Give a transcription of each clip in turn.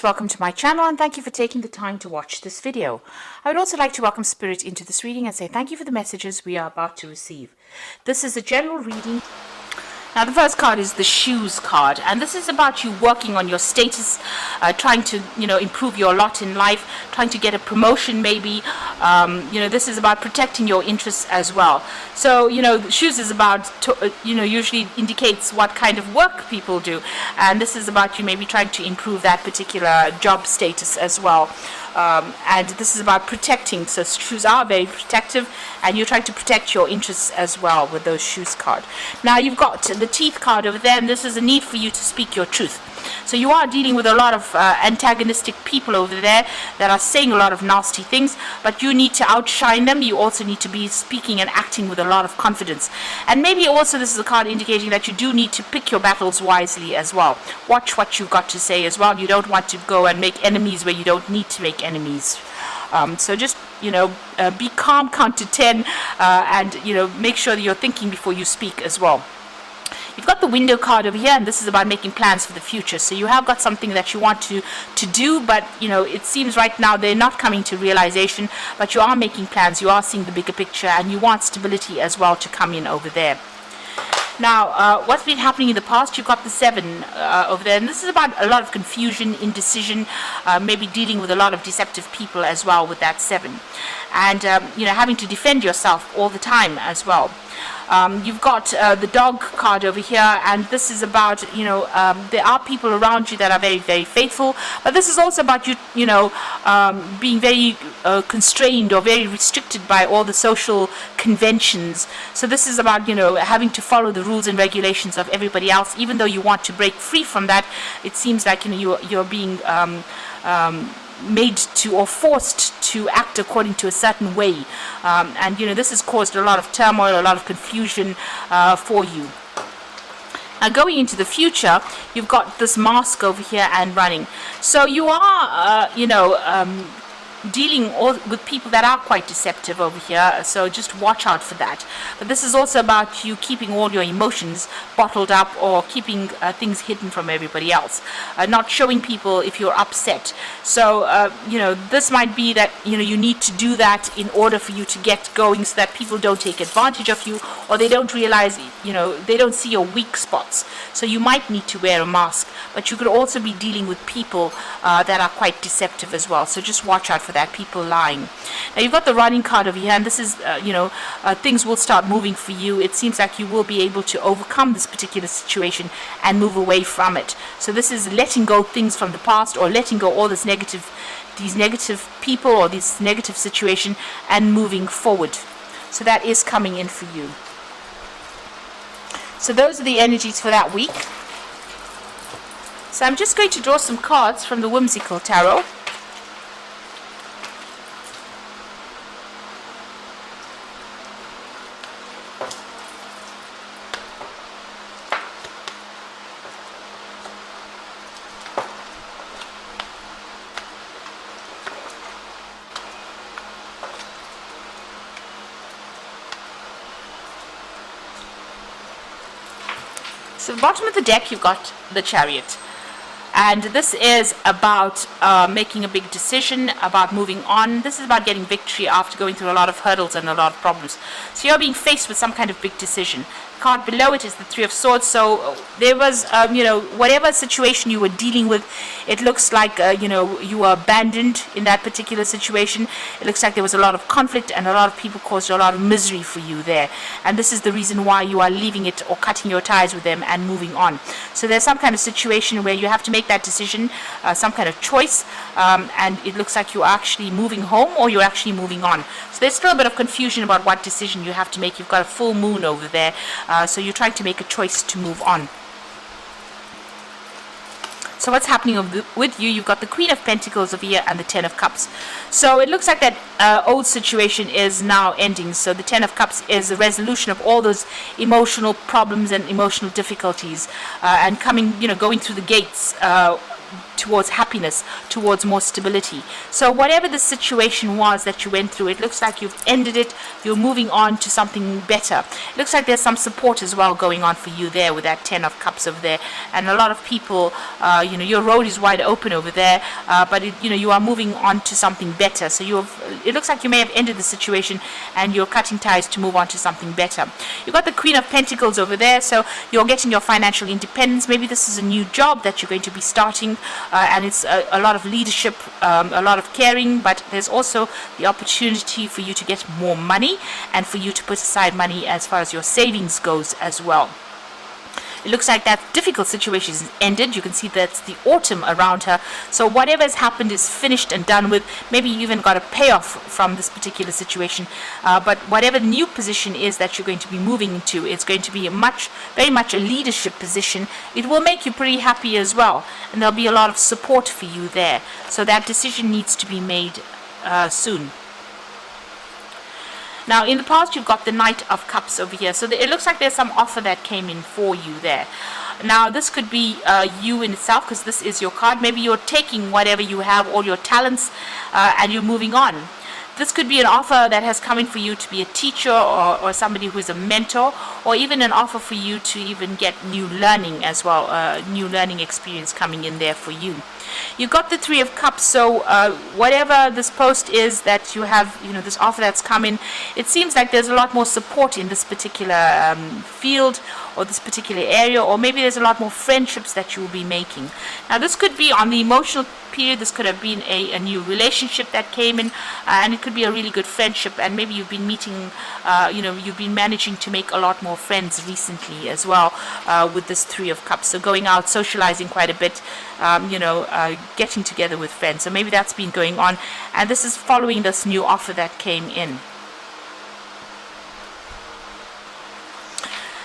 Welcome to my channel and thank you for taking the time to watch this video. I would also like to welcome Spirit into this reading and say thank you for the messages we are about to receive. This is a general reading. Now the first card is the shoes card, and this is about you working on your status, trying to improve your lot in life, trying to get a promotion maybe. This is about protecting your interests as well. So the shoes is about usually indicates what kind of work people do, and this is about you maybe trying to improve that particular job status as well. And this is about protecting. So shoes are very protective, and you're trying to protect your interests as well with those shoes card. Now you've got the teeth card over there, and this is a need for you to speak your truth. So you are dealing with a lot of antagonistic people over there that are saying a lot of nasty things, but you need to outshine them. You also need to be speaking and acting with a lot of confidence. And maybe also this is a card indicating that you do need to pick your battles wisely as well. Watch what you've got to say as well. You don't want to go and make enemies where you don't need to make enemies. So just be calm, count to 10, and make sure that you're thinking before you speak as well. You've got the window card over here, and this is about making plans for the future. So you have got something that you want to do, but it seems right now they're not coming to realization, but you are making plans, you are seeing the bigger picture, and you want stability as well to come in over there. Now, what's been happening in the past, you've got the 7 over there, and this is about a lot of confusion, indecision, maybe dealing with a lot of deceptive people as well with that 7. And, having to defend yourself all the time as well. You've got the dog card over here, and this is about, there are people around you that are very, very faithful, but this is also about you, being very constrained or very restricted by all the social conventions. So this is about, having to follow the rules and regulations of everybody else, even though you want to break free from that. It seems like, you're being made to or forced to act according to a certain way, and this has caused a lot of turmoil, a lot of confusion for you. Now going into the future, you've got this mask over here and running. So you are dealing with people that are quite deceptive over here, so just watch out for that. But this is also about you keeping all your emotions bottled up, or keeping things hidden from everybody else, not showing people if you're upset. So this might be that you need to do that in order for you to get going, so that people don't take advantage of you, or they don't realize, they don't see your weak spots. So you might need to wear a mask, but you could also be dealing with people that are quite deceptive as well. So just watch out for that, people lying. Now you've got the running card over here, and this is things will start moving for you. It seems like you will be able to overcome this particular situation and move away from it. So this is letting go things from the past, or letting go all these negative people or this negative situation, and moving forward. So that is coming in for you. So those are the energies for that week. So I'm just going to draw some cards from the Whimsical Tarot. So at the bottom of the deck, you've got the Chariot. And this is about making a big decision, about moving on. This is about getting victory after going through a lot of hurdles and a lot of problems. So you're being faced with some kind of big decision. Card below it is the 3 of Swords. So there was, whatever situation you were dealing with, it looks like, you were abandoned in that particular situation. It looks like there was a lot of conflict, and a lot of people caused a lot of misery for you there. And this is the reason why you are leaving it, or cutting your ties with them and moving on. So there's some kind of situation where you have to make that decision, some kind of choice, and it looks like you're actually moving home, or you're actually moving on. So there's still a bit of confusion about what decision you have to make. You've got a full moon over there. So you're trying to make a choice to move on. So what's happening with you? You've got the Queen of Pentacles over here and the 10 of Cups. So it looks like that old situation is now ending. So the 10 of Cups is a resolution of all those emotional problems and emotional difficulties, and going through the gates towards happiness, towards more stability. So whatever the situation was that you went through, it looks like you've ended it, you're moving on to something better. It looks like there's some support as well going on for you there with that 10 of cups over there, and a lot of people, your road is wide open over there, but you are moving on to something better. So it looks like you may have ended the situation and you're cutting ties to move on to something better. You've got the Queen of Pentacles over there, so you're getting your financial independence. Maybe this is a new job that you're going to be starting, and it's a lot of leadership, a lot of caring, but there's also the opportunity for you to get more money and for you to put aside money as far as your savings goes as well. It looks like that difficult situation is ended. You can see that's the autumn around her. So whatever has happened is finished and done with. Maybe you even got a payoff from this particular situation. But whatever new position is that you're going to be moving into, it's going to be very much a leadership position. It will make you pretty happy as well. And there'll be a lot of support for you there. So that decision needs to be made soon. Now, in the past, you've got the Knight of Cups over here. So it looks like there's some offer that came in for you there. Now, this could be you in itself, because this is your card. Maybe you're taking whatever you have, all your talents, and you're moving on. This could be an offer that has come in for you to be a teacher or somebody who is a mentor, or even an offer for you to even get new learning as well, new learning experience coming in there for you. You got the Three of Cups, so whatever this post is that you have, this offer that's come in, it seems like there's a lot more support in this particular field or this particular area, or maybe there's a lot more friendships that you will be making. Now, this could be on the emotional period. This could have been a new relationship that came in, and it could be a really good friendship, and maybe you've been meeting, you've been managing to make a lot more friends recently as well with this Three of Cups. So going out, socializing quite a bit, getting together with friends. So maybe that's been going on, and this is following this new offer that came in.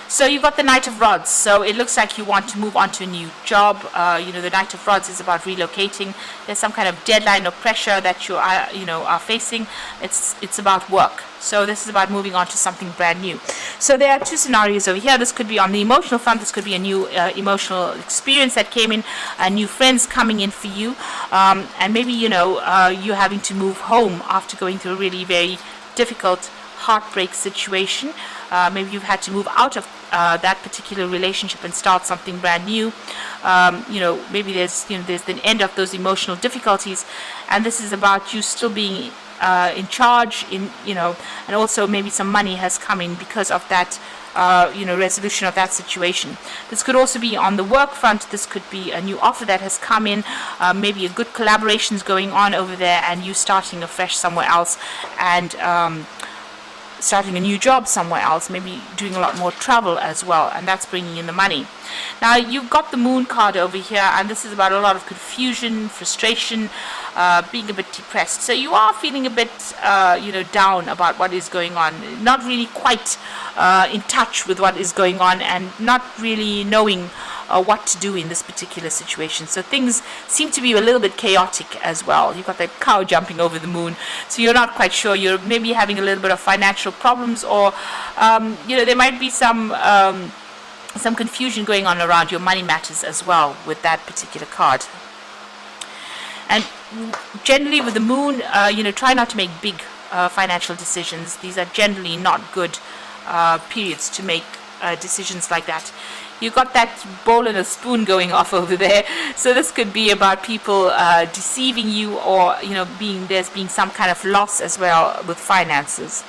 So you've got the Knight of Rods. So it looks like you want to move on to a new job. The Knight of Rods is about relocating. There's some kind of deadline or pressure that you are facing. It's about work. So this is about moving on to something brand new. So there are two scenarios over here. This could be on the emotional front. This could be a new emotional experience that came in, new friends coming in for you, and maybe you're having to move home after going through a really very difficult heartbreak situation. Maybe you've had to move out of that particular relationship and start something brand new. Maybe there's the end of those emotional difficulties, and this is about you still being in charge, and also maybe some money has come in because of that resolution of that situation. This could also be on the work front. This could be a new offer that has come in, maybe a good collaborations going on over there, and you starting afresh somewhere else, and starting a new job somewhere else, maybe doing a lot more travel as well, and that's bringing in the money. Now, you've got the Moon card over here, and this is about a lot of confusion, frustration, being a bit depressed. So you are feeling a bit, down about what is going on, not really quite in touch with what is going on, and not really knowing what to do in this particular situation. So things seem to be a little bit chaotic as well. You've got the cow jumping over the moon, so you're not quite sure. You're maybe having a little bit of financial problems, or there might be some confusion going on around your money matters as well with that particular card. And generally with the moon, try not to make big financial decisions. These are generally not good periods to make decisions like that. You got that bowl and a spoon going off over there. So this could be about people deceiving you, or there's being some kind of loss as well with finances.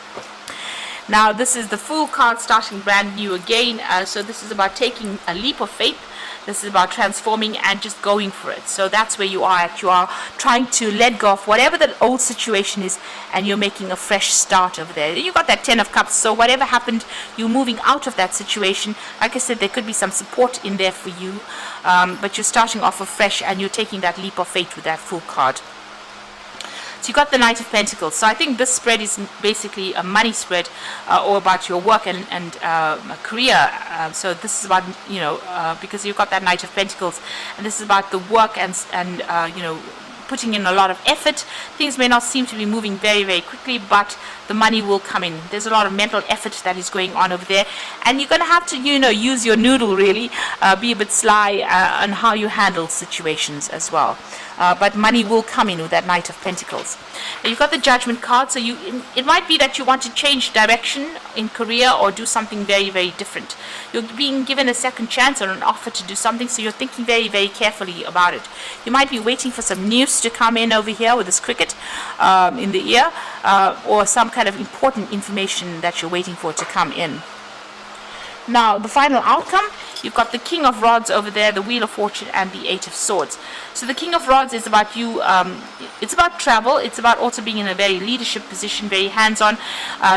Now, this is the Fool card, starting brand new again. So this is about taking a leap of faith. This is about transforming and just going for it. So that's where you are at. You are trying to let go of whatever the old situation is, and you're making a fresh start over there. You got that 10 of Cups. So whatever happened, you're moving out of that situation. Like I said, there could be some support in there for you, but you're starting off afresh, and you're taking that leap of faith with that Fool card. So you got the Knight of Pentacles. So I think this spread is basically a money spread, or about your work and career. So this is about, because you've got that Knight of Pentacles, and this is about the work and putting in a lot of effort. Things may not seem to be moving very, very quickly, but the money will come in. There's a lot of mental effort that is going on over there, and you're going to have to, use your noodle really, be a bit sly on how you handle situations as well. But money will come in with that Knight of Pentacles. Now you've got the Judgment card, so it might be that you want to change direction in career or do something very, very different. You're being given a second chance or an offer to do something, so you're thinking very, very carefully about it. You might be waiting for some news to come in over here with this cricket in the ear, or some kind of important information that you're waiting for to come in. Now, the final outcome, you've got the King of Rods over there, the Wheel of Fortune, and the Eight of Swords. So the King of Rods is about you, it's about travel, it's about also being in a very leadership position, very hands-on,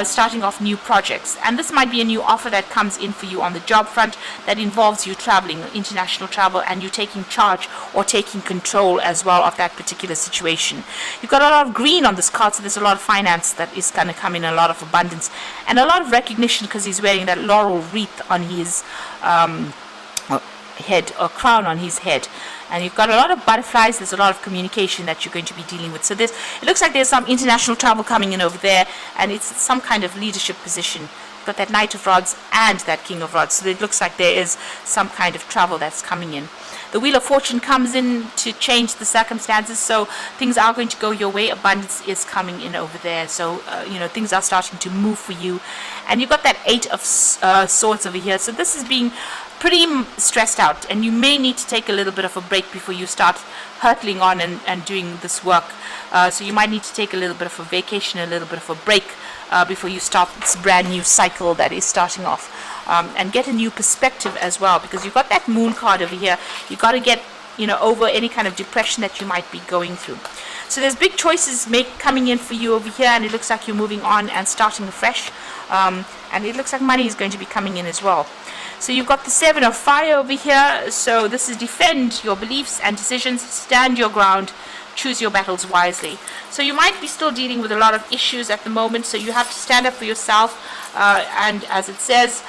starting off new projects. And this might be a new offer that comes in for you on the job front that involves you traveling, international travel, and you taking charge or taking control as well of that particular situation. You've got a lot of green on this card, so there's a lot of finance that is going to come in, a lot of abundance, and a lot of recognition because he's wearing that laurel wreath on his head, or crown on his head. And you've got a lot of butterflies. There's a lot of communication that you're going to be dealing with. So it looks like there's some international travel coming in over there, and it's some kind of leadership position. You've got that Knight of Rods and that King of Rods, so it looks like there is some kind of travel that's coming in. The Wheel of Fortune comes in to change the circumstances, so things are going to go your way. Abundance is coming in over there, so things are starting to move for you. And you've got that Eight of Swords over here, so this is being pretty stressed out, and you may need to take a little bit of a break before you start hurtling on and doing this work. So you might need to take a little bit of a vacation, a little bit of a break before you start this brand new cycle that is starting off. And get a new perspective as well, because you've got that Moon card over here. You've got to get over any kind of depression that you might be going through. So there's big choices coming in for you over here, and it looks like you're moving on and starting afresh, and it looks like money is going to be coming in as well. So you've got the Seven of Fire over here, so this is defend your beliefs and decisions, stand your ground, choose your battles wisely. So you might be still dealing with a lot of issues at the moment, so you have to stand up for yourself, and as it says,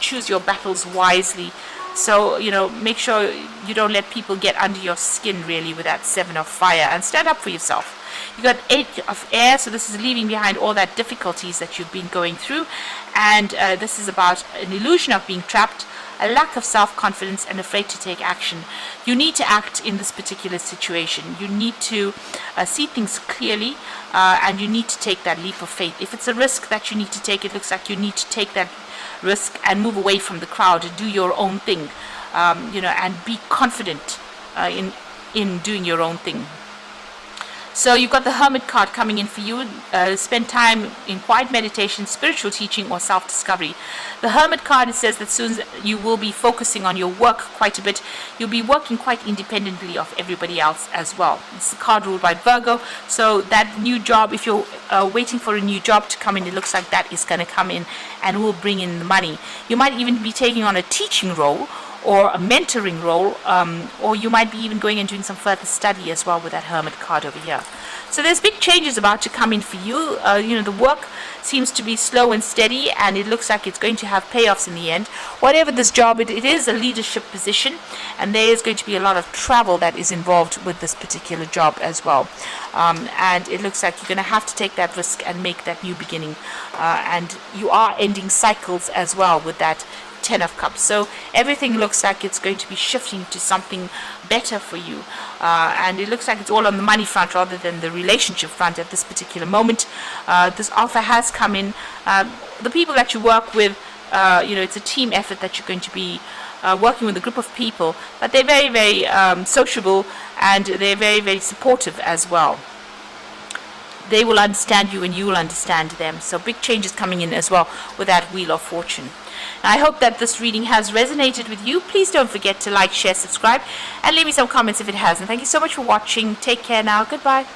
choose your battles wisely. So make sure you don't let people get under your skin really with that Seven of Fire, and stand up for yourself. You got Eight of Air, so this is leaving behind all that difficulties that you've been going through, and this is about an illusion of being trapped, a lack of self-confidence, and afraid to take action. You need to act in this particular situation. You need to see things clearly, and you need to take that leap of faith. If it's a risk that you need to take, it looks like you need to take that risk and move away from the crowd and do your own thing, and be confident in doing your own thing. So you've got the Hermit card coming in for you. Spend time in quiet meditation, spiritual teaching, or self-discovery. The Hermit card, it says that soon you will be focusing on your work quite a bit. You'll be working quite independently of everybody else as well. It's a card ruled by Virgo, so that new job, if you're waiting for a new job to come in, it looks like that is going to come in and will bring in the money. You might even be taking on a teaching role or a mentoring role, or you might be even going and doing some further study as well with that Hermit card over here. So there's big changes about to come in for you. The work seems to be slow and steady, and it looks like it's going to have payoffs in the end. Whatever this job, it is a leadership position, and there is going to be a lot of travel that is involved with this particular job as well. And it looks like you're going to have to take that risk and make that new beginning. And you are ending cycles as well with that Ten of Cups. So everything looks like it's going to be shifting to something better for you, and it looks like it's all on the money front rather than the relationship front at this particular moment. This offer has come in. The people that you work with, it's a team effort that you're going to be working with a group of people, but they're very, very sociable, and they're very, very supportive as well. They will understand you and you will understand them. So big changes coming in as well with that Wheel of Fortune. Now, I hope that this reading has resonated with you. Please don't forget to like, share, subscribe, and leave me some comments if it has. And thank you so much for watching. Take care now. Goodbye.